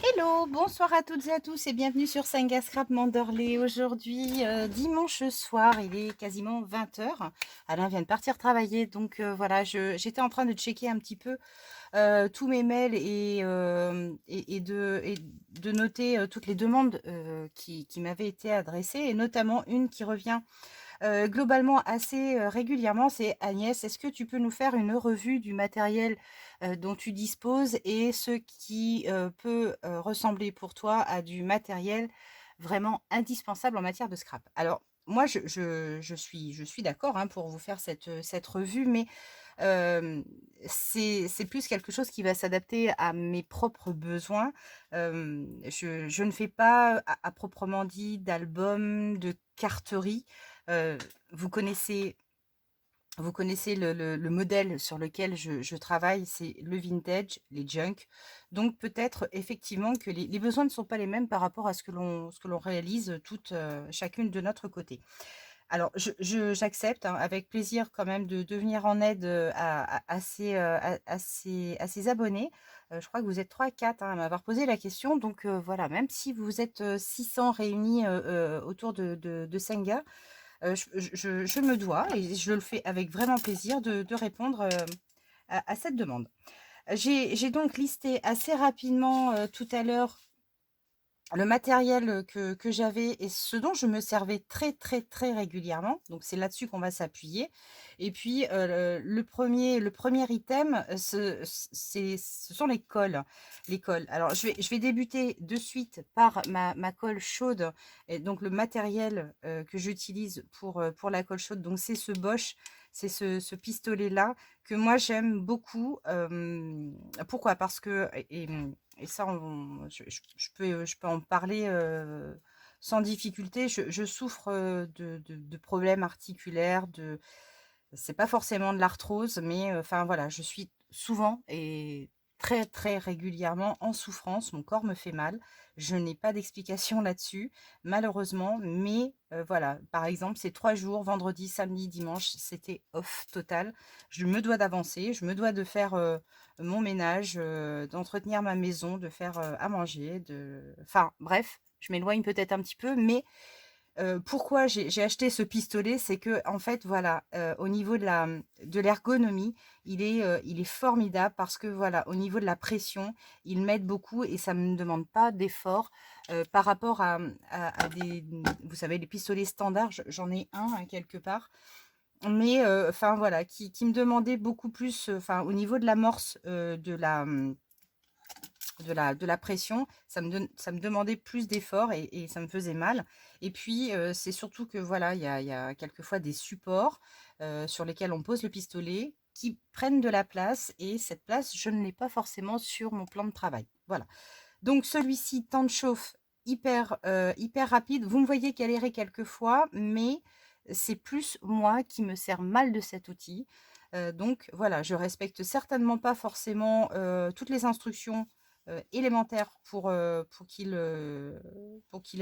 Hello, bonsoir à toutes et à tous et bienvenue sur Senga Scrap Manderley. Aujourd'hui, dimanche soir, il est quasiment 20 h. Alain vient de partir travailler, donc voilà, j'étais en train de checker un petit peu tous mes mails et de noter toutes les demandes qui m'avaient été adressées, et notamment une qui revient globalement assez régulièrement. C'est: Agnès, est-ce que tu peux nous faire une revue du matériel dont tu disposes et ce qui peut ressembler pour toi à du matériel vraiment indispensable en matière de scrap? Alors, moi, je suis d'accord, hein, pour vous faire cette revue, mais c'est plus quelque chose qui va s'adapter à mes propres besoins. Je ne fais pas à proprement dit d'album, de carterie. Heu, vous connaissez vous connaissez le modèle sur lequel je travaille, c'est le vintage, les junk. Donc peut-être effectivement que les besoins ne sont pas les mêmes par rapport à ce que l'on réalise toutes, chacune de notre côté. Alors j'accepte, hein, avec plaisir quand même de venir en aide, à ces abonnés. Je crois que vous êtes 3-4, hein, à m'avoir posé la question, donc voilà, même si vous êtes, 600 réunis, autour de Senga, je me dois, et je le fais avec vraiment plaisir, de répondre, à cette demande. J'ai donc listé assez rapidement, tout à l'heure, le matériel, que j'avais et ce dont je me servais très, très, très régulièrement, donc c'est là-dessus qu'on va s'appuyer. Et puis, le premier item, ce sont les cols. Les cols. Alors je vais débuter de suite par ma colle chaude, et donc le matériel, que j'utilise pour la colle chaude, donc c'est ce Bosch, c'est ce pistolet-là que moi j'aime beaucoup. Pourquoi? Parce que et ça, je peux en parler sans difficulté. Je souffre de problèmes articulaires, c'est pas forcément de l'arthrose, mais enfin voilà, je suis souvent et très très régulièrement en souffrance. Mon corps me fait mal. Je n'ai pas d'explication là-dessus, malheureusement. Mais voilà, par exemple, ces 3 jours, vendredi, samedi, dimanche, c'était off total. Je me dois d'avancer, je me dois de faire mon ménage, d'entretenir ma maison, de faire à manger, enfin bref, je m'éloigne peut-être un petit peu, mais pourquoi j'ai acheté ce pistolet? C'est que en fait, voilà, au niveau de l'ergonomie, il est formidable parce que, voilà, au niveau de la pression, il m'aide beaucoup et ça ne me demande pas d'effort, par rapport à des, vous savez, les pistolets standards. J'en ai un, hein, quelque part, mais enfin, voilà, qui me demandait beaucoup plus, enfin, au niveau de l'amorce, de la pression, ça me demandait plus d'efforts et ça me faisait mal. Et puis, c'est surtout que voilà, il y a quelquefois des supports, sur lesquels on pose le pistolet, qui prennent de la place, et cette place, je ne l'ai pas forcément sur mon plan de travail. Voilà. Donc celui-ci, temps de chauffe hyper rapide. Vous me voyez galérer quelquefois, mais c'est plus moi qui me sers mal de cet outil. Donc voilà, je respecte certainement pas forcément toutes les instructions élémentaires pour qu'il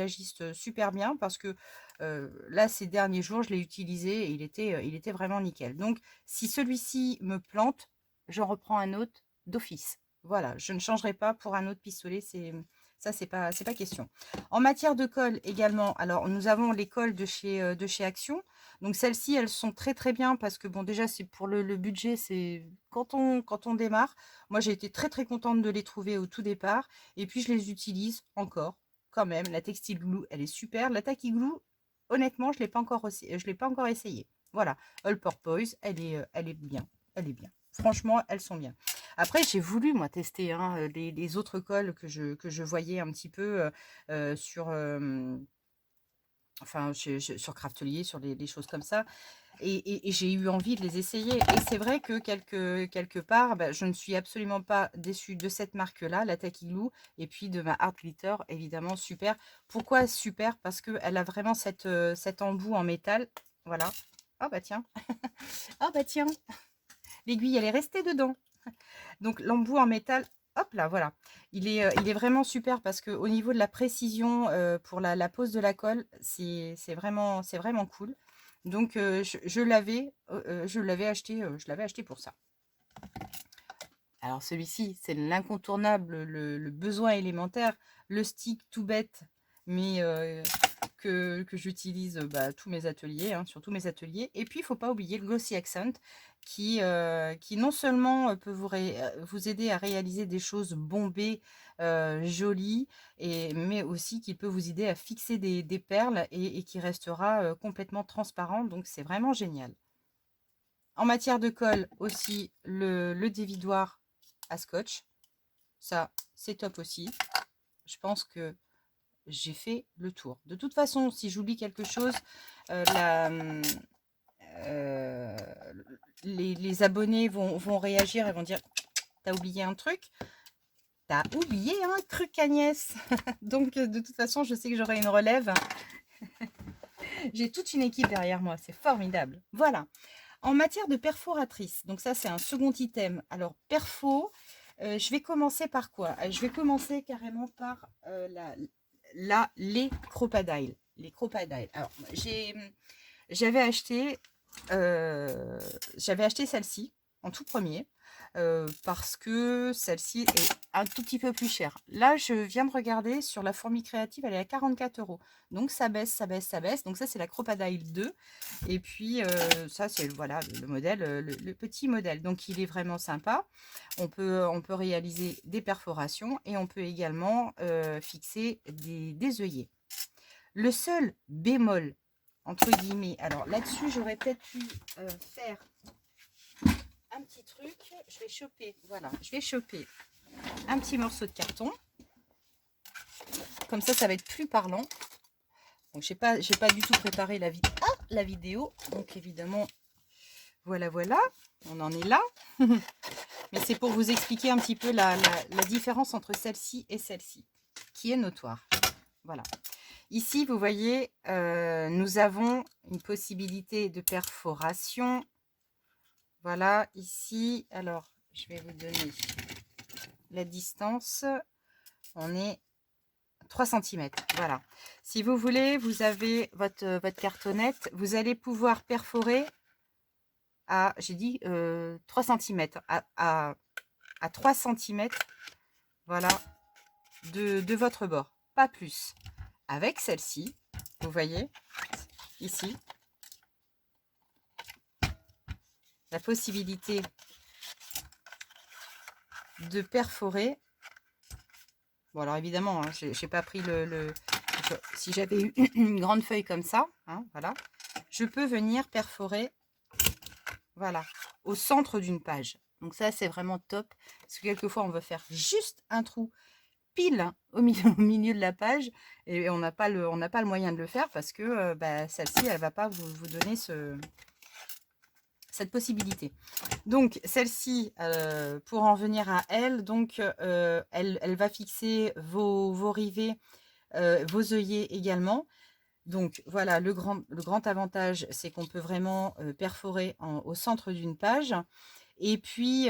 agisse super bien, parce que là, ces derniers jours, je l'ai utilisé et il était vraiment nickel. Donc si celui-ci me plante, j'en reprends un autre d'office. Voilà, je ne changerai pas pour un autre pistolet, ça, c'est pas question. En matière de colle également, alors nous avons les colles de chez Action. Donc celles-ci, elles sont très très bien parce que bon, déjà, c'est pour le budget, c'est quand on démarre. Moi, j'ai été très très contente de les trouver au tout départ, et puis je les utilise encore quand même. La Textile Glue, elle est super. La Tacky Glue, honnêtement, je l'ai pas encore essayé. Voilà, All Purpose, elle est bien, elle est bien. Franchement, elles sont bien. Après, j'ai voulu, moi, tester, hein, les autres colles que je voyais un petit peu sur, enfin, sur Craftelier, sur les choses comme ça. Et j'ai eu envie de les essayer. Et c'est vrai que quelque part, bah, je ne suis absolument pas déçue de cette marque-là, la Tacky Glue, et puis de ma Art Glitter, évidemment, super. Pourquoi super? Parce qu'elle a vraiment cet embout en métal. Voilà. Ah bah tiens, ah bah tiens, l'aiguille, elle est restée dedans. Donc l'embout en métal, hop là, voilà. Il est vraiment super parce qu'au niveau de la précision, pour la pose de la colle, c'est vraiment cool. Donc je l'avais acheté pour ça. Alors celui-ci, c'est l'incontournable, le besoin élémentaire, le stick tout bête, mais que j'utilise tous mes ateliers, hein, sur tous mes ateliers. Et puis, il ne faut pas oublier le Glossy Accent qui non seulement peut vous aider à réaliser des choses bombées, jolies, mais aussi qui peut vous aider à fixer des perles et qui restera complètement transparent. Donc, c'est vraiment génial. En matière de colle aussi, le dévidoir à scotch. Ça, c'est top aussi. Je pense que j'ai fait le tour. De toute façon, si j'oublie quelque chose, euh, les abonnés vont réagir et vont dire « T'as oublié un truc ?» T'as oublié un truc, Agnès. Donc, de toute façon, je sais que j'aurai une relève. J'ai toute une équipe derrière moi. C'est formidable. Voilà. En matière de perforatrice, donc ça, c'est un second item. Alors, perfo, je vais commencer par quoi? Je vais commencer carrément par les Crocodile. Les Crocodile. Alors, j'avais acheté celle-ci en tout premier parce que celle-ci est un tout petit peu plus chère. Là, je viens de regarder sur la fourmi créative, elle est à 44 €. Donc, ça baisse, ça baisse, ça baisse. Donc, ça, c'est la Crocodile 2. Et puis, ça, c'est voilà, le modèle, le petit modèle. Donc, il est vraiment sympa. On peut réaliser des perforations et on peut également fixer des œillets. Le seul bémol, entre guillemets, alors là-dessus, j'aurais peut-être pu faire un petit truc. Je vais choper, voilà, je vais choper un petit morceau de carton. Comme ça va être plus parlant. Donc, j'ai pas du tout préparé la vidéo. Donc, évidemment, voilà, on en est là. Mais c'est pour vous expliquer un petit peu la différence entre celle-ci et celle-ci, qui est notoire. Voilà. Ici, vous voyez, nous avons une possibilité de perforation. Voilà, ici, alors, je vais vous donner la distance. On est 3 cm. Voilà. Si vous voulez, vous avez votre cartonnette. Vous allez pouvoir perforer à, j'ai dit, 3 cm. À 3 cm, voilà, de votre bord. Pas plus. Avec celle-ci, vous voyez, ici, la possibilité de perforer. Bon, alors évidemment, hein, j'ai pas pris si j'avais eu une grande feuille comme ça, hein, voilà, je peux venir perforer, voilà, au centre d'une page. Donc ça, c'est vraiment top, parce que quelquefois, on veut faire juste un trou pile au milieu de la page, et on n'a pas le moyen de le faire, parce que celle-ci, elle va pas vous donner cette possibilité. Donc celle-ci, pour en venir à elle, donc elle va fixer vos rivets, vos œillets également. Donc voilà, le grand avantage, c'est qu'on peut vraiment perforer au centre d'une page. Et puis,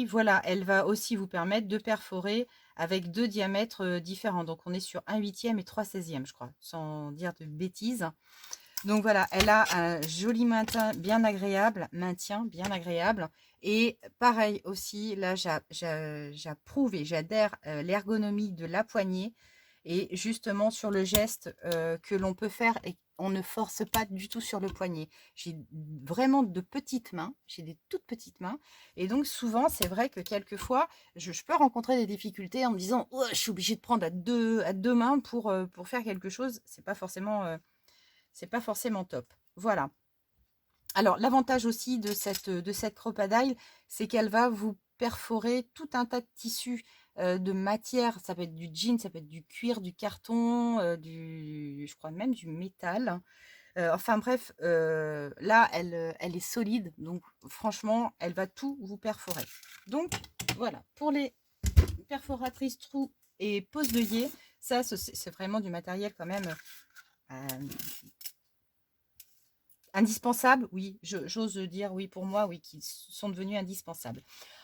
voilà, elle va aussi vous permettre de perforer avec 2 diamètres différents. Donc on est sur 1/8 et 3/16, je crois, sans dire de bêtises. Donc voilà, elle a un joli maintien bien agréable. Et pareil aussi, là, j'approuve et j'adhère l'ergonomie de la poignée. Et justement sur le geste que l'on peut faire et on ne force pas du tout sur le poignet. J'ai vraiment de petites mains, j'ai des toutes petites mains. Et donc souvent, c'est vrai que quelquefois, je peux rencontrer des difficultés en me disant oh, « je suis obligée de prendre à deux mains pour faire quelque chose ». C'est pas forcément top. Voilà. Alors, l'avantage aussi de cette Crocodile, c'est qu'elle va vous perforer tout un tas de tissus de matière. Ça peut être du jean, ça peut être du cuir, du carton, je crois même du métal. Enfin bref, là, elle est solide. Donc, franchement, elle va tout vous perforer. Donc, voilà. Pour les perforatrices trous et pose d'œillet, ça, c'est vraiment du matériel quand même indispensables, oui, j'ose dire oui pour moi, oui, qui sont devenus indispensables.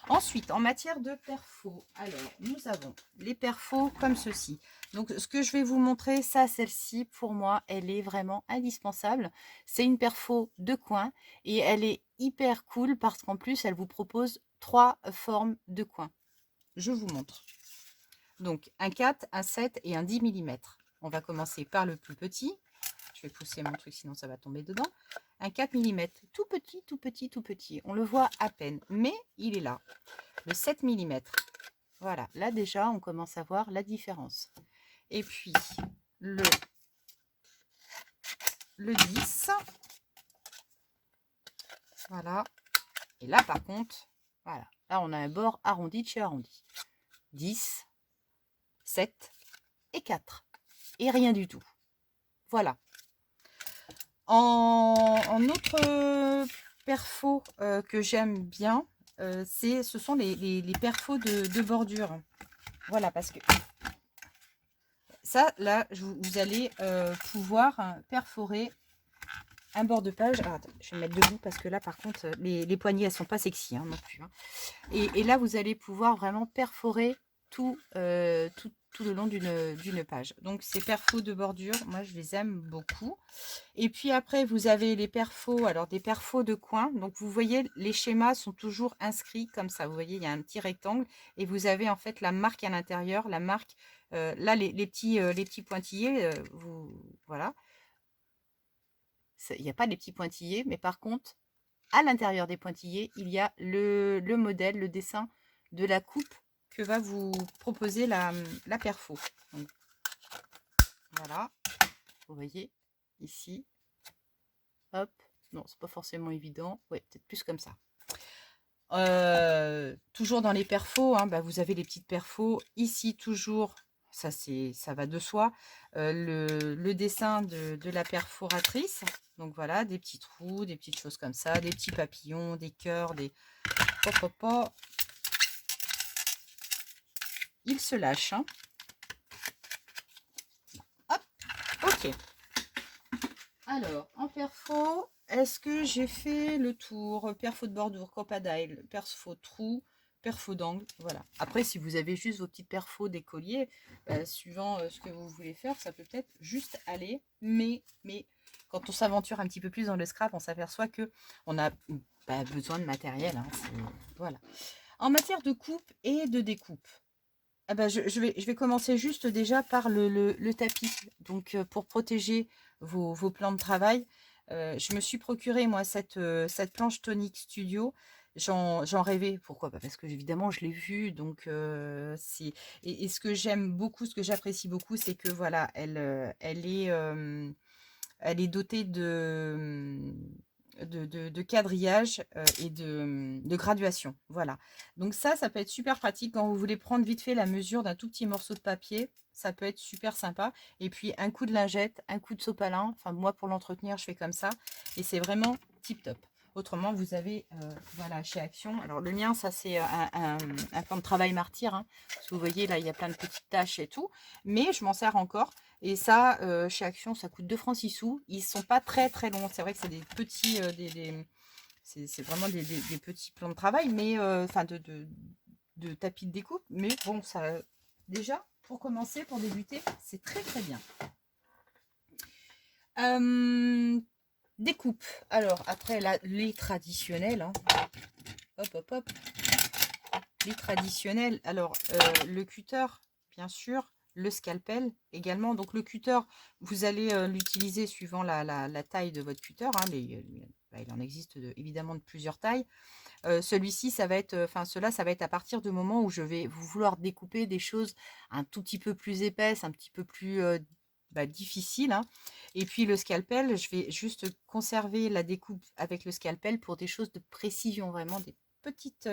Ensuite, en matière de perfos, alors, nous avons les perfos comme ceci. Donc, ce que je vais vous montrer, ça, celle-ci, pour moi, elle est vraiment indispensable. C'est une perfo de coin et elle est hyper cool parce qu'en plus, elle vous propose 3 formes de coin. Je vous montre. Donc, un 4, un 7 et un 10 millimètres. On va commencer par le plus petit. Je vais pousser mon truc, sinon ça va tomber dedans. Un 4 millimètres, tout petit, tout petit, tout petit. On le voit à peine, mais il est là. Le 7 millimètres. Voilà, là déjà, on commence à voir la différence. Et puis, le 10. Voilà. Et là, par contre, voilà. Là, on a un bord arrondi de chez arrondi. 10, 7 et 4. Et rien du tout. Voilà. En autre perfo que j'aime bien, ce sont les perfos de bordure. Voilà, parce que ça, là, vous allez pouvoir perforer un bord de page. Ah, attends, je vais me mettre debout parce que là, par contre, les poignées, elles sont pas sexy non plus. Et là, vous allez pouvoir vraiment perforer tout le long d'une page. Donc, ces perfos de bordure, moi, je les aime beaucoup. Et puis après, vous avez les perfos, alors des perfos de coin. Donc, vous voyez, les schémas sont toujours inscrits comme ça. Vous voyez, il y a un petit rectangle et vous avez en fait la marque à l'intérieur. La marque, là, les petits pointillés, voilà. Il n'y a pas les petits pointillés, mais par contre, à l'intérieur des pointillés, il y a le modèle, le dessin de la coupe que va vous proposer la perfo. Donc, voilà, vous voyez ici, hop, non, c'est pas forcément évident, ouais, peut-être plus comme ça. Toujours dans les perfos, vous avez les petites perfos, ici toujours, ça va de soi, le dessin de la perforatrice. Donc voilà, des petits trous, des petites choses comme ça, des petits papillons, des cœurs, des... Il se lâche. Hop, ok. Alors, en perfo, est-ce que j'ai fait le tour? Perfo de bordure, crocodile, perfo trou, perfo d'angle, voilà. Après, si vous avez juste vos petites perfos d'écolier, suivant ce que vous voulez faire, ça peut peut-être juste aller. Mais quand on s'aventure un petit peu plus dans le scrap, on s'aperçoit que on a besoin de matériel. Voilà. En matière de coupe et de découpe, je vais commencer juste déjà par le tapis. Donc, pour protéger vos plans de travail, je me suis procuré, moi, cette planche Tonic Studio. J'en rêvais. Pourquoi? Parce que, évidemment, je l'ai vue. Donc, et ce que j'aime beaucoup, ce que j'apprécie beaucoup, c'est que, voilà, elle est dotée de quadrillage et de graduation. Voilà. Donc ça peut être super pratique quand vous voulez prendre vite fait la mesure d'un tout petit morceau de papier. Ça peut être super sympa. Et puis un coup de lingette, un coup de sopalin. Enfin, moi, pour l'entretenir, je fais comme ça. Et c'est vraiment tip top. Autrement, vous avez, voilà, chez Action. Alors, le mien, ça, c'est un plan de travail martyr. Parce que vous voyez, là, il y a plein de petites taches et tout. Mais je m'en sers encore. Et ça, chez Action, ça coûte 2 francs 6 sous. Ils sont pas très très longs. C'est vrai que c'est des petits, c'est vraiment des petits plans de travail, mais enfin de tapis de découpe. Mais bon, ça, déjà, pour commencer, pour débuter, c'est très très bien. Découpe. Alors après, là, les traditionnels. Hop, hop, hop. Les traditionnels. Alors, le cutter, bien sûr. Le scalpel également. Donc, le cutter, vous allez l'utiliser suivant la taille de votre cutter. Il en existe évidemment de plusieurs tailles. Celui-ci, ça va être, cela, ça va être à partir du moment où je vais vouloir découper des choses un tout petit peu plus épaisses, un petit peu plus difficiles. Et puis le scalpel, je vais juste conserver la découpe avec le scalpel pour des choses de précision, vraiment des petites,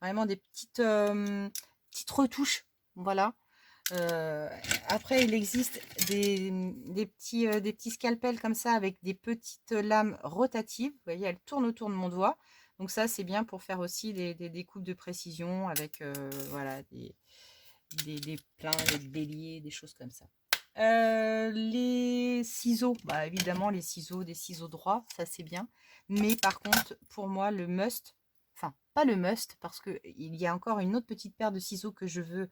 petites retouches. Voilà. Après, il existe des petits scalpels comme ça avec des petites lames rotatives. Vous voyez, elles tournent autour de mon doigt. Donc ça, c'est bien pour faire aussi des découpes de précision avec voilà, des pleins, des béliers, des choses comme ça. Les ciseaux, bah, évidemment les ciseaux, des ciseaux droits, ça c'est bien. Mais par contre, pour moi, le must, enfin pas le must, parce que il y a encore une autre petite paire de ciseaux que je veux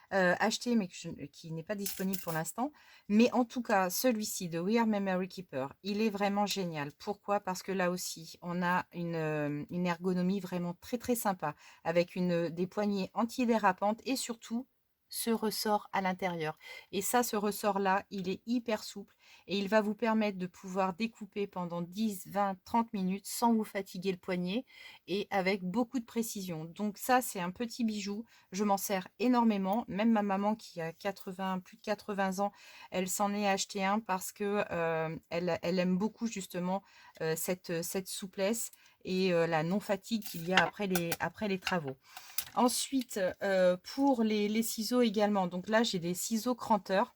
acheter, mais qui n'est pas disponible pour l'instant. Mais en tout cas, celui-ci de We Are Memory Keeper, il est vraiment génial. Pourquoi? Parce que là aussi, on a une ergonomie vraiment très très sympa, avec des poignées anti-dérapantes et surtout ce ressort à l'intérieur. Et ça, ce ressort-là, il est hyper souple et il va vous permettre de pouvoir découper pendant 10, 20, 30 minutes sans vous fatiguer le poignet et avec beaucoup de précision. Donc ça, c'est un petit bijou. Je m'en sers énormément. Même ma maman qui a 80, plus de 80 ans, elle s'en est acheté un parce que elle aime beaucoup justement cette souplesse et la non-fatigue qu'il y a après les travaux. Ensuite, pour les ciseaux également. Donc là, j'ai des ciseaux cranteurs.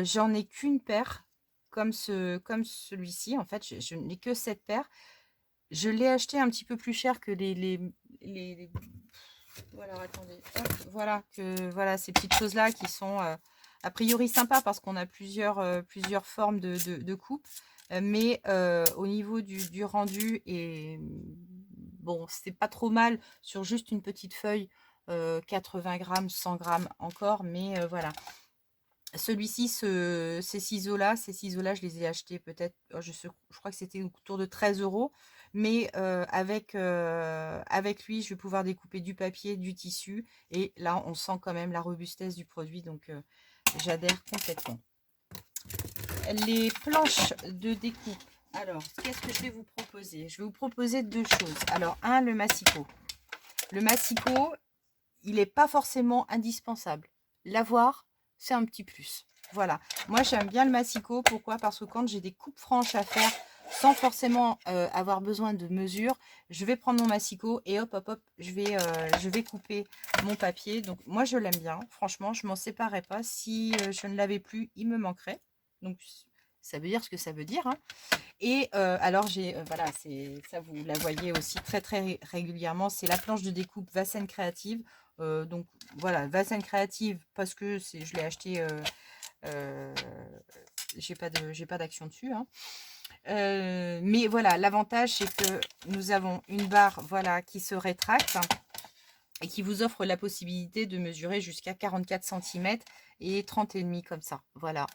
J'en ai qu'une paire comme celui-ci. En fait, je n'ai que cette paire. Je l'ai acheté un petit peu plus cher que les voilà, attendez. Hop, voilà, voilà ces petites choses-là qui sont a priori sympas parce qu'on a plusieurs formes de coupe. Mais au niveau du rendu, et bon, c'est pas trop mal sur juste une petite feuille, 80 grammes, 100 grammes encore, mais voilà. Celui-ci, ces ciseaux-là, je les ai achetés peut-être, je crois que c'était autour de 13 euros. Mais avec lui, je vais pouvoir découper du papier, du tissu. Et là, on sent quand même la robustesse du produit. Donc, j'adhère complètement. Les planches de découpe. Alors, qu'est-ce que je vais vous proposer? Je vais vous proposer deux choses. Alors, le massicot. Le massicot, il n'est pas forcément indispensable. L'avoir, c'est un petit plus. Voilà. Moi, j'aime bien le massicot. Pourquoi? Parce que quand j'ai des coupes franches à faire, sans forcément avoir besoin de mesure, je vais prendre mon massicot et hop, hop, hop, je vais couper mon papier. Donc, moi, je l'aime bien. Franchement, je m'en séparais pas. Si je ne l'avais plus, il me manquerait. Donc, ça veut dire ce que ça veut dire, hein. Et alors, voilà, ça, vous la voyez aussi très, très régulièrement. C'est la planche de découpe Vassen Créative. Donc, voilà, Vassen Créative, parce que je l'ai acheté, euh, j'ai pas d'action dessus, hein. Mais voilà, l'avantage, c'est que nous avons une barre, voilà, qui se rétracte et qui vous offre la possibilité de mesurer jusqu'à 44 cm et 30,5 comme ça. Voilà,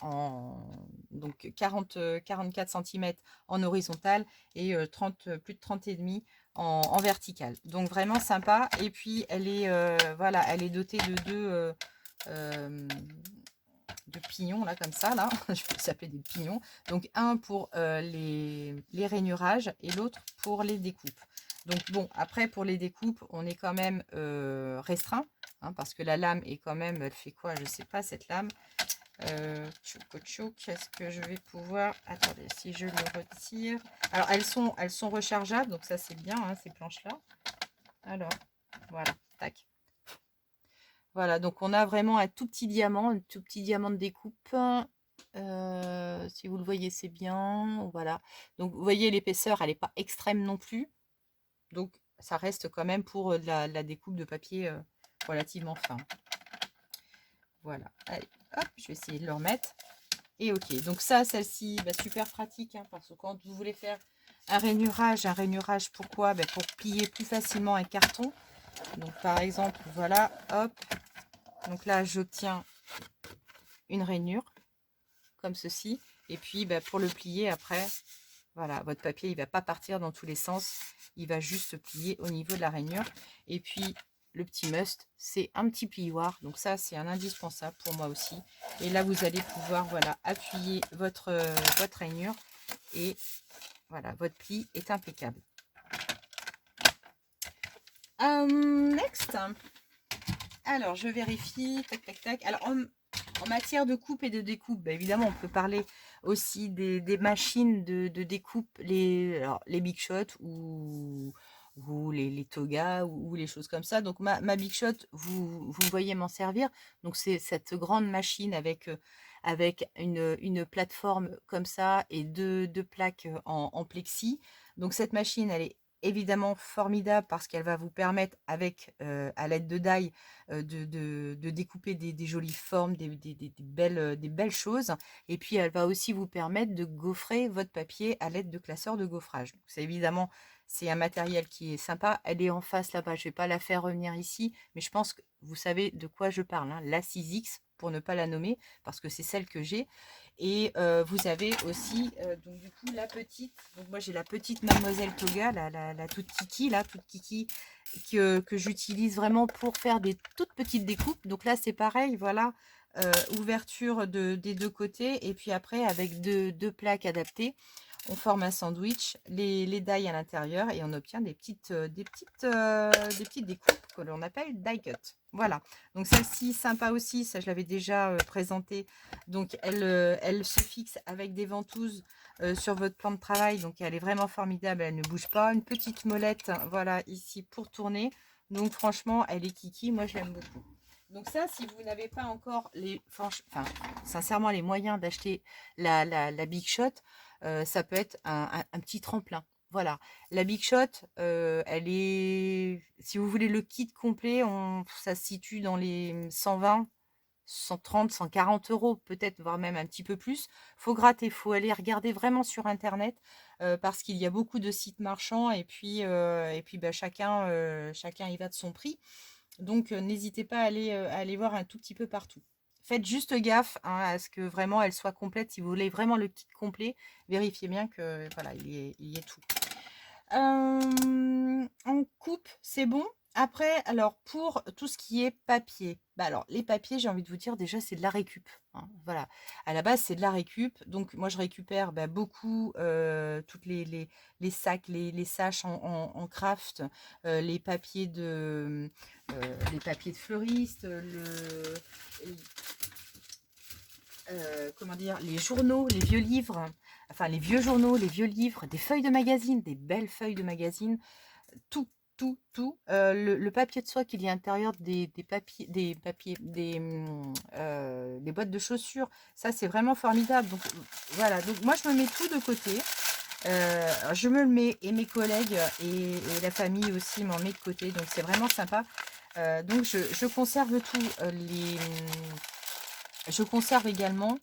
donc 44 cm en horizontal et plus de 30,5 en vertical. Donc vraiment sympa. Et puis elle est, voilà, elle est dotée de de pignons là comme ça là, je vais s'appeler des pignons. Donc un pour les rainurages et l'autre pour les découpes. Donc bon, après pour les découpes, on est quand même restreint, hein, parce que la lame est quand même, elle fait quoi? Je sais pas cette lame. Est-ce que je vais pouvoir... Attendez, si je le retire... Alors elles sont rechargeables, donc ça c'est bien, hein, ces planches-là. Alors, voilà, tac. Voilà, donc on a vraiment un tout petit diamant de découpe. Si vous le voyez, c'est bien. Voilà. Donc vous voyez, l'épaisseur, elle n'est pas extrême non plus. Donc ça reste quand même pour la découpe de papier relativement fin. Voilà. Allez, hop, je vais essayer de le remettre. Et ok, donc ça, celle-ci, bah, super pratique, hein, parce que quand vous voulez faire un rainurage pourquoi? Bah, pour plier plus facilement un carton. Donc par exemple, voilà, hop. Donc là, j'obtiens une rainure, comme ceci. Et puis, bah, pour le plier après, voilà, votre papier, il ne va pas partir dans tous les sens. Il va juste se plier au niveau de la rainure. Et puis, le petit must, c'est un petit plioir. Donc ça, c'est un indispensable pour moi aussi. Et là, vous allez pouvoir, voilà, appuyer votre rainure. Et voilà, votre pli est impeccable. Next. Alors, je vérifie. Tac, tac, tac. Alors, en matière de coupe et de découpe, bah, évidemment, on peut parler aussi des machines de découpe, les Big Shot ou les Toga ou les choses comme ça. Donc, ma Big Shot, vous voyez m'en servir. Donc, c'est cette grande machine avec une plateforme comme ça et deux plaques en plexi. Donc, cette machine, elle est évidemment formidable parce qu'elle va vous permettre avec, à l'aide de die, de découper des jolies formes, des belles choses. Et puis elle va aussi vous permettre de gaufrer votre papier à l'aide de classeurs de gaufrage. Donc c'est évidemment, c'est un matériel qui est sympa. Elle est en face là-bas, je vais pas la faire revenir ici, mais je pense que vous savez de quoi je parle, hein, la 6X pour ne pas la nommer, parce que c'est celle que j'ai. Et vous avez aussi, donc du coup, la petite. Donc moi, j'ai la petite Mademoiselle Toga, la toute kiki, là, toute kiki, que j'utilise vraiment pour faire des toutes petites découpes. Donc là, c'est pareil, voilà, ouverture des deux côtés. Et puis après, avec deux plaques adaptées, on forme un sandwich, les die à l'intérieur et on obtient des petites découpes que l'on appelle die cut. Voilà, donc celle-ci, sympa aussi, ça je l'avais déjà présentée. Donc elle se fixe avec des ventouses sur votre plan de travail, donc elle est vraiment formidable, elle ne bouge pas. Une petite molette, voilà, ici pour tourner. Donc franchement, elle est kiki, moi je l'aime beaucoup. Donc ça, si vous n'avez pas encore sincèrement les moyens d'acheter la Big Shot, ça peut être un petit tremplin. Voilà, la Big Shot, elle est, si vous voulez le kit complet, ça se situe dans les 120, 130, 140 euros, peut-être, voire même un petit peu plus. Faut gratter, faut aller regarder vraiment sur Internet parce qu'il y a beaucoup de sites marchands et puis bah, chacun y va de son prix. Donc, n'hésitez pas à aller voir un tout petit peu partout. Faites juste gaffe hein, à ce que vraiment elle soit complète. Si vous voulez vraiment le kit complet, vérifiez bien que voilà, il y ait tout. En coupe, c'est bon. Après, alors pour tout ce qui est papier, bah alors les papiers, j'ai envie de vous dire déjà c'est de la récup, hein, voilà. À la base c'est de la récup, donc moi je récupère bah, beaucoup toutes les sacs, les saches en craft, les papiers de fleuriste, comment dire, les journaux, les vieux livres, enfin les vieux journaux, les vieux livres, des feuilles de magazine, des belles feuilles de magazine, tout, tout, tout. Le papier de soie qu'il y a à l'intérieur des boîtes de chaussures, ça c'est vraiment formidable. Donc voilà, donc moi je me mets tout de côté. Je me le mets et mes collègues et la famille aussi m'en met de côté, donc c'est vraiment sympa. Donc je conserve tout. Je conserve également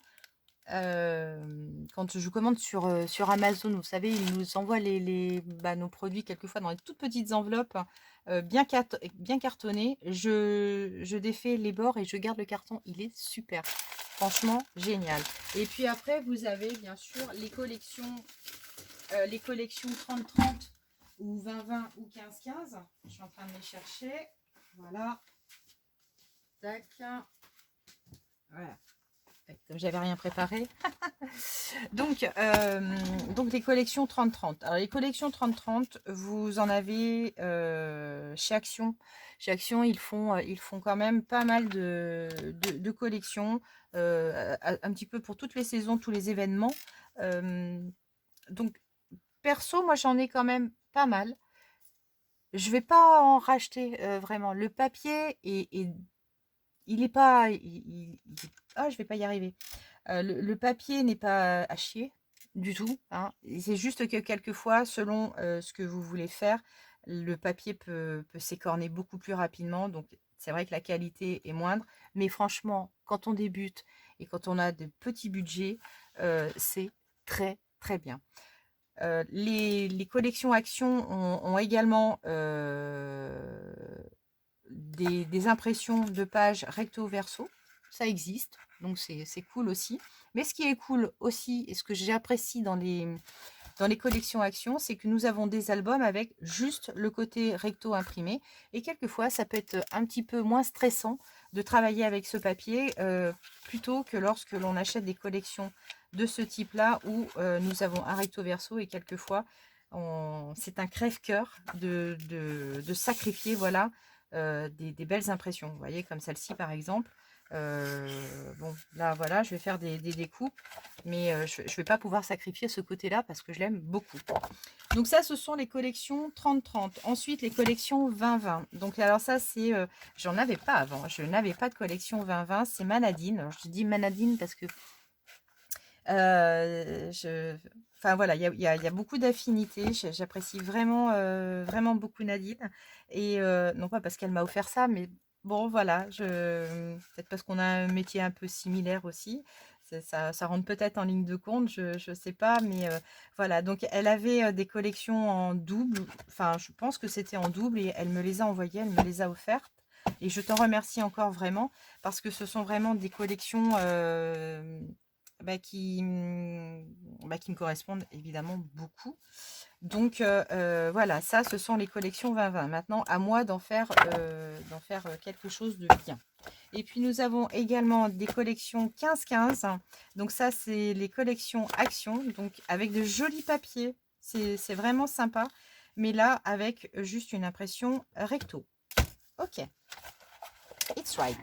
quand je commande sur Amazon, vous savez, ils nous envoient nos produits quelquefois dans des toutes petites enveloppes bien cartonnées. Je défais les bords et je garde le carton. Il est super. Franchement, génial. Et puis après, vous avez bien sûr les collections 30-30 ou 20-20 ou 15-15. Je suis en train de les chercher. Voilà. Tac. Voilà. Comme j'avais rien préparé. Donc les collections 30-30. Alors les collections 30-30, vous en avez chez Action. Chez Action, ils font quand même pas mal de collections, un petit peu pour toutes les saisons, tous les événements. Donc perso, moi j'en ai quand même pas mal. Je vais pas en racheter vraiment. Le papier il est pas, je vais pas y arriver. Le papier n'est pas à chier du tout, hein. C'est juste que quelquefois, selon ce que vous voulez faire, le papier peut s'écorner beaucoup plus rapidement. Donc, c'est vrai que la qualité est moindre. Mais franchement, quand on débute et quand on a de petits budgets, c'est très, très bien. Les collections Action ont également des impressions de pages recto verso. Ça existe, donc c'est cool aussi. Mais ce qui est cool aussi, et ce que j'apprécie dans les collections Action, c'est que nous avons des albums avec juste le côté recto imprimé. Et quelquefois, ça peut être un petit peu moins stressant de travailler avec ce papier plutôt que lorsque l'on achète des collections de ce type-là où nous avons un recto verso et quelquefois, c'est un crève-cœur de sacrifier voilà, des belles impressions. Vous voyez, comme celle-ci par exemple. Bon, là voilà, je vais faire des découpes, mais je ne vais pas pouvoir sacrifier ce côté-là parce que je l'aime beaucoup. Donc ça, ce sont les collections 30-30. Ensuite, les collections 20-20. Donc alors ça, c'est, j'en avais pas avant. Je n'avais pas de collection 20-20. C'est Manadine. Alors, je dis Manadine parce que enfin voilà, il y a beaucoup d'affinités. J'apprécie vraiment, vraiment beaucoup Nadine. Et non pas parce qu'elle m'a offert ça, mais bon, voilà, peut-être parce qu'on a un métier un peu similaire aussi. Ça rentre peut-être en ligne de compte, je sais pas, mais voilà. Donc, elle avait des collections en double. Enfin, je pense que c'était en double et elle me les a envoyées, elle me les a offertes. Et je t'en remercie encore vraiment parce que ce sont vraiment des collections bah, qui me correspondent évidemment beaucoup. Donc voilà, ça, ce sont les collections 2020. Maintenant, à moi d'en faire quelque chose de bien. Et puis, nous avons également des collections 15-15. Donc ça, c'est les collections Action, donc avec de jolis papiers. C'est vraiment sympa. Mais là, avec juste une impression recto. Ok, it's right.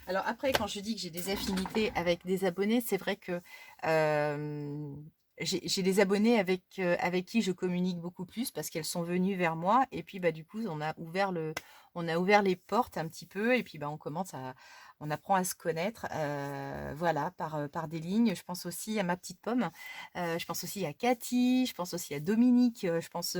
Alors après, quand je dis que j'ai des affinités avec des abonnés, c'est vrai que euh, j'ai des abonnés avec qui je communique beaucoup plus parce qu'elles sont venues vers moi et puis bah du coup on a ouvert les portes un petit peu et puis bah on apprend à se connaître, voilà, par des lignes. Je pense aussi à ma petite pomme, je pense aussi à Cathy, je pense aussi à Dominique, je pense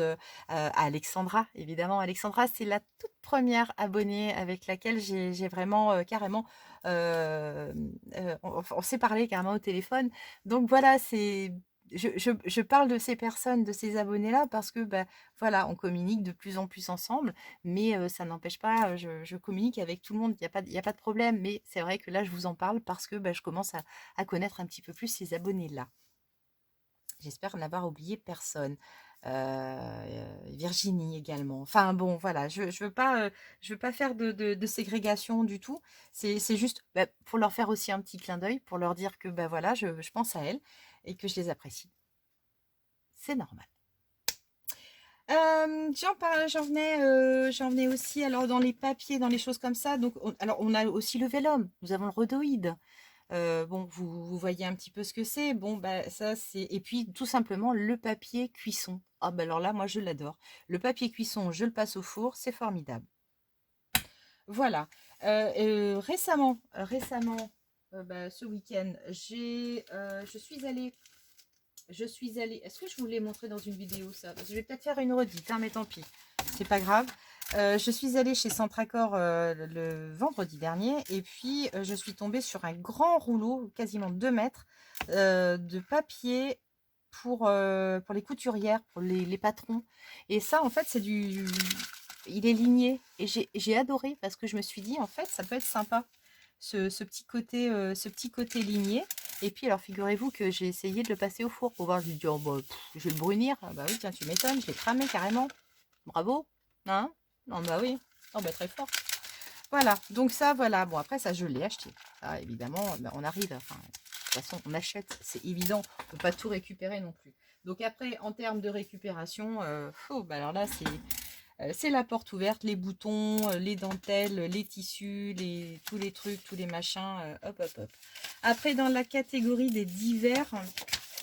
à Alexandra, évidemment. Alexandra, c'est la toute première abonnée avec laquelle j'ai vraiment carrément on s'est parlé carrément au téléphone. Donc voilà, je parle de ces personnes, de ces abonnés-là, parce que bah, voilà, on communique de plus en plus ensemble, mais ça n'empêche pas, je communique avec tout le monde, il y a pas de problème. Mais c'est vrai que là, je vous en parle parce que bah, je commence à connaître un petit peu plus ces abonnés-là. J'espère n'avoir oublié personne. Virginie également. Enfin bon, voilà, je veux pas faire de ségrégation du tout. C'est juste bah, pour leur faire aussi un petit clin d'œil, pour leur dire que bah, voilà, je pense à elles et que je les apprécie. C'est normal. J'en venais aussi alors dans les papiers, dans les choses comme ça. Donc, alors on a aussi le vélum. Nous avons le rhodoïde. Bon, vous voyez un petit peu ce que c'est. Bon, bah, ça, c'est. Et puis, tout simplement, le papier cuisson. Ah, bah alors là, moi, je l'adore. Le papier cuisson, je le passe au four, c'est formidable. Voilà. Récemment, bah, ce week-end, je suis allée. Est-ce que je vous l'ai montré dans une vidéo ça? Parce que je vais peut-être faire une redite, hein, mais tant pis. C'est pas grave. Je suis allée chez Centracor le vendredi dernier et puis je suis tombée sur un grand rouleau, quasiment 2 mètres, de papier pour les couturières, pour les patrons. Et ça, en fait, il est ligné. Et j'ai adoré parce que je me suis dit, en fait, ça peut être sympa, ce petit côté ligné. Et puis, alors, figurez-vous que j'ai essayé de le passer au four pour voir. Je lui ai dit, oh, bah, je vais le brunir. Ah bah oui, tiens, tu m'étonnes, je l'ai cramé carrément. Bravo. Hein? Non, bah oui. Non, bah très fort. Voilà, donc ça, voilà. Bon, après, ça, je l'ai acheté. Ça, évidemment, bah, on arrive. Enfin, de toute façon, on achète, c'est évident. On ne peut pas tout récupérer non plus. Donc après, en termes de récupération, bah alors là, c'est la porte ouverte, les boutons, les dentelles, les tissus, tous les trucs, tous les machins, hop, hop, hop. Après, dans la catégorie des divers,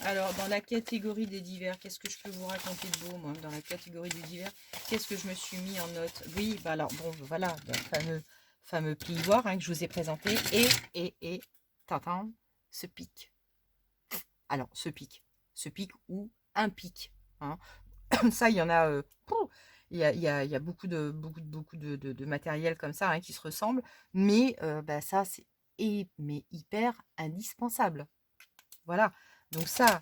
alors dans la catégorie des divers, qu'est-ce que je peux vous raconter de beau, moi, dans la catégorie des divers, qu'est-ce que je me suis mis en note? Oui, bah alors, bon, voilà, le fameux plioir hein, que je vous ai présenté, et, tintin, ce pic. Alors, ce pic ou un pic, hein. Ça, il y en a, il y a beaucoup de matériel comme ça hein, qui se ressemble, mais bah, ça, c'est mais hyper indispensable. Voilà, donc ça,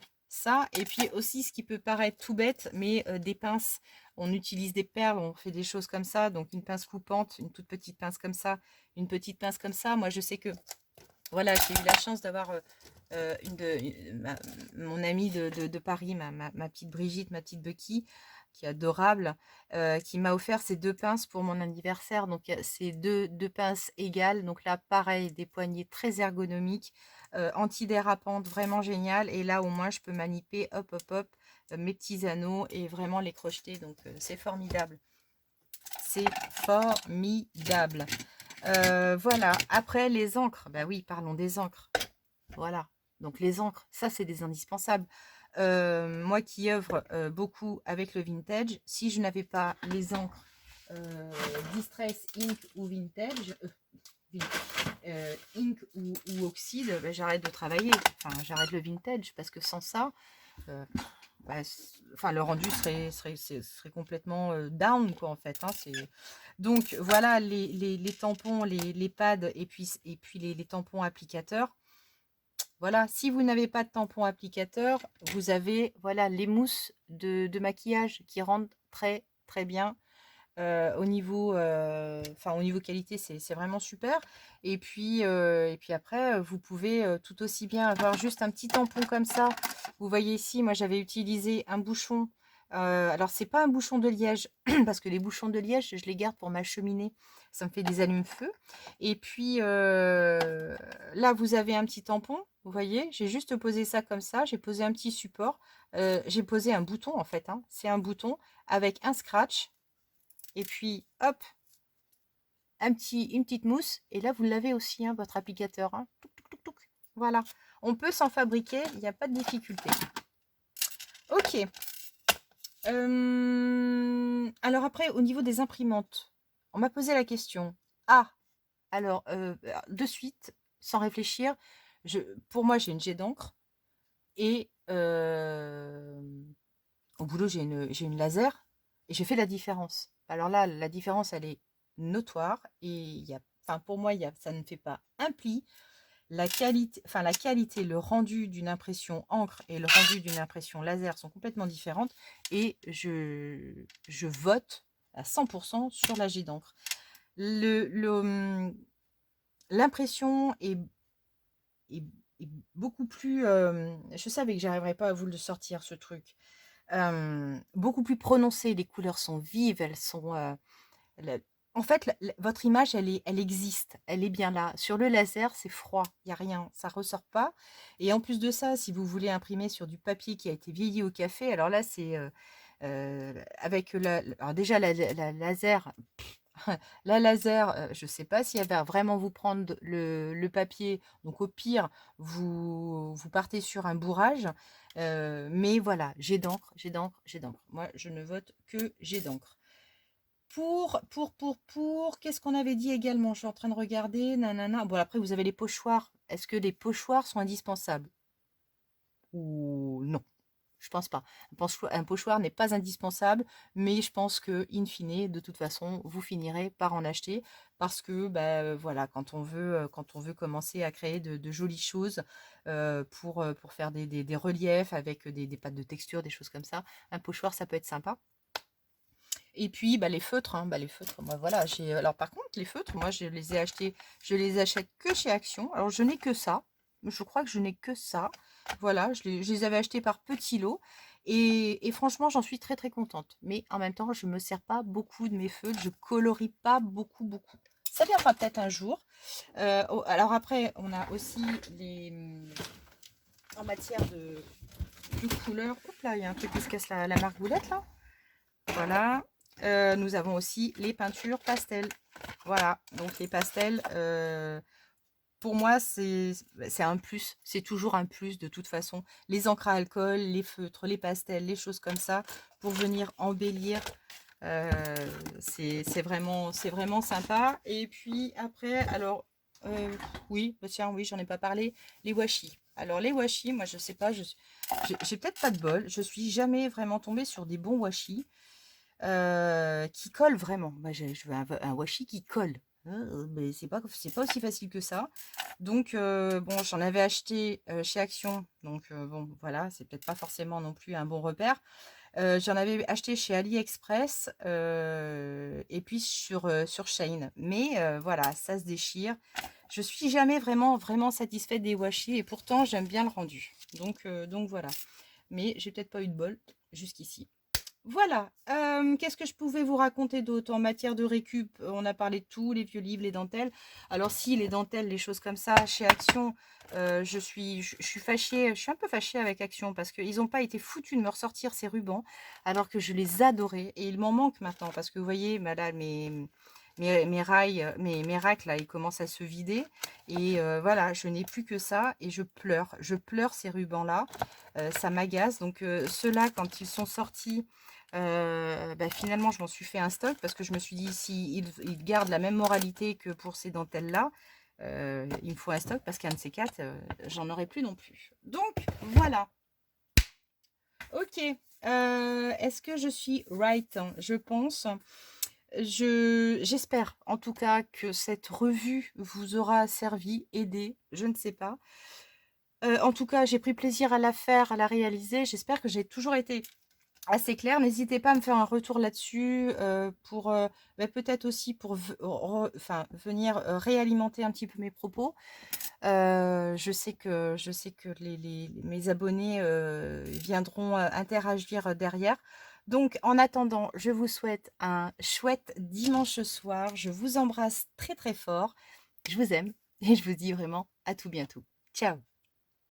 et puis aussi ce qui peut paraître tout bête, mais des pinces. On utilise des perles, on fait des choses comme ça, donc une pince coupante, une toute petite pince comme ça, une petite pince comme ça. Moi, je sais que voilà, j'ai eu la chance d'avoir mon amie de Paris, ma petite Brigitte, ma petite Bucky, qui est adorable, qui m'a offert ces deux pinces pour mon anniversaire. Donc, c'est deux pinces égales. Donc là, pareil, des poignées très ergonomiques, antidérapantes, vraiment géniales. Et là, au moins, je peux maniper, hop, hop, hop, mes petits anneaux et vraiment les crocheter. Donc, c'est formidable. C'est formidable. Voilà. Après, les encres. Bah oui, parlons des encres. Voilà. Donc, les encres, ça, c'est des indispensables. Moi qui œuvre beaucoup avec le vintage, si je n'avais pas les encres Distress, Ink ou Vintage, Ink ou Oxyde, ben, j'arrête de travailler. Enfin, j'arrête le vintage parce que sans ça, bah, enfin, le rendu serait complètement down, quoi, en fait. Hein, donc, voilà les tampons, les pads et puis les tampons applicateurs. Voilà, si vous n'avez pas de tampon applicateur, vous avez voilà, les mousses de maquillage qui rendent très, très bien. Au niveau qualité, c'est vraiment super. Et puis après, vous pouvez tout aussi bien avoir juste un petit tampon comme ça. Vous voyez ici, moi j'avais utilisé un bouchon. Alors c'est pas un bouchon de liège, parce que les bouchons de liège, je les garde pour ma cheminée. Ça me fait des allumes-feu. Et puis là, vous avez un petit tampon. Vous voyez, j'ai juste posé ça comme ça. J'ai posé un petit support. J'ai posé un bouton en fait. Hein. C'est un bouton avec un scratch. Et puis, hop, une petite mousse. Et là, vous l'avez aussi, hein, votre applicateur. Hein. Touc, touc, touc, touc. Voilà. On peut s'en fabriquer, il n'y a pas de difficulté. Ok. Alors après, au niveau des imprimantes, on m'a posé la question. Ah, alors, de suite, sans réfléchir, pour moi, j'ai une jet d'encre. Et au boulot, j'ai une laser. Et je fais la différence. Alors là, la différence, elle est notoire. Et enfin, pour moi, ça ne fait pas un pli. La qualité, le rendu d'une impression encre et le rendu d'une impression laser sont complètement différentes. Et je vote à 100% sur la jet d'encre. L'impression est beaucoup plus... je savais que j'arriverais pas à vous le sortir, ce truc. Beaucoup plus prononcée. Les couleurs sont vives, elles sont... en fait, votre image, elle existe, elle est bien là. Sur le laser, c'est froid, il n'y a rien, ça ressort pas. Et en plus de ça, si vous voulez imprimer sur du papier qui a été vieilli au café, alors là, c'est avec alors déjà la laser. La laser, je ne sais pas si elle va vraiment vous prendre le papier. Donc au pire, vous partez sur un bourrage. Mais voilà, jet d'encre, jet d'encre, jet d'encre. Moi, je ne vote que jet d'encre. Qu'est-ce qu'on avait dit également? Je suis en train de regarder, nanana. Bon, après, vous avez les pochoirs. Est-ce que les pochoirs sont indispensables? Ou non? Je pense pas. Un pochoir n'est pas indispensable, mais je pense que, in fine, de toute façon, vous finirez par en acheter parce que, bah, voilà, quand on veut commencer à créer de jolies choses pour faire des reliefs avec des pâtes de texture, des choses comme ça, un pochoir, ça peut être sympa. Et puis, bah, les feutres, hein, bah, les feutres, moi, voilà, alors par contre, les feutres, moi, je les achète que chez Action. Alors, je n'ai que ça. Je crois que je n'ai que ça. Voilà, je les avais achetés par petits lots. Et franchement, j'en suis très, très contente. Mais en même temps, je ne me sers pas beaucoup de mes feutres. Je colorie pas beaucoup, beaucoup. Ça viendra peut-être un jour. Alors après, on a aussi en matière de couleurs. Hop là, il y a un truc qui se casse la margoulette, là. Voilà. Nous avons aussi les peintures pastel. Voilà, donc les pastels, pour moi, c'est un plus. C'est toujours un plus de toute façon. Les encres à alcool, les feutres, les pastels, les choses comme ça, pour venir embellir, c'est vraiment sympa. Et puis après, alors, oui, bah tiens, oui, j'en ai pas parlé, les washi. Alors les washi, moi je sais pas, j'ai peut-être pas de bol, je suis jamais vraiment tombée sur des bons washi. Qui colle vraiment. Moi, je veux un washi qui colle. Mais c'est pas aussi facile que ça. Donc, bon, j'en avais acheté chez Action. Donc, bon, voilà, c'est peut-être pas forcément non plus un bon repère. J'en avais acheté chez AliExpress et puis sur Shein. Mais voilà, ça se déchire. Je suis jamais vraiment, vraiment satisfaite des washi et pourtant, j'aime bien le rendu. Donc voilà. Mais j'ai peut-être pas eu de bol jusqu'ici. Voilà, qu'est-ce que je pouvais vous raconter d'autre en matière de récup? On a parlé de tout, les vieux livres, les dentelles. Alors si, les dentelles, les choses comme ça, chez Action, je suis fâchée, je suis un peu fâchée avec Action parce qu'ils n'ont pas été foutus de me ressortir ces rubans alors que je les adorais et il m'en manque maintenant parce que vous voyez, là, mes rails, mes racks, là, ils commencent à se vider et voilà, je n'ai plus que ça et je pleure ces rubans-là, ça m'agace. Donc ceux-là, quand ils sont sortis, bah, finalement, je m'en suis fait un stock parce que je me suis dit, si ils gardent la même moralité que pour ces dentelles-là, il me faut un stock parce qu'un de ces quatre, j'en aurai plus non plus. Donc, voilà. Ok. Est-ce que je suis right? Je pense. J'espère en tout cas que cette revue vous aura servi, aidé, je ne sais pas. En tout cas, j'ai pris plaisir à la faire, à la réaliser. J'espère que j'ai toujours été assez claire. N'hésitez pas à me faire un retour là-dessus pour bah, peut-être aussi pour enfin, venir réalimenter un petit peu mes propos. Je sais que mes abonnés viendront interagir derrière. Donc, en attendant, je vous souhaite un chouette dimanche soir. Je vous embrasse très très fort. Je vous aime et je vous dis vraiment à tout bientôt. Ciao!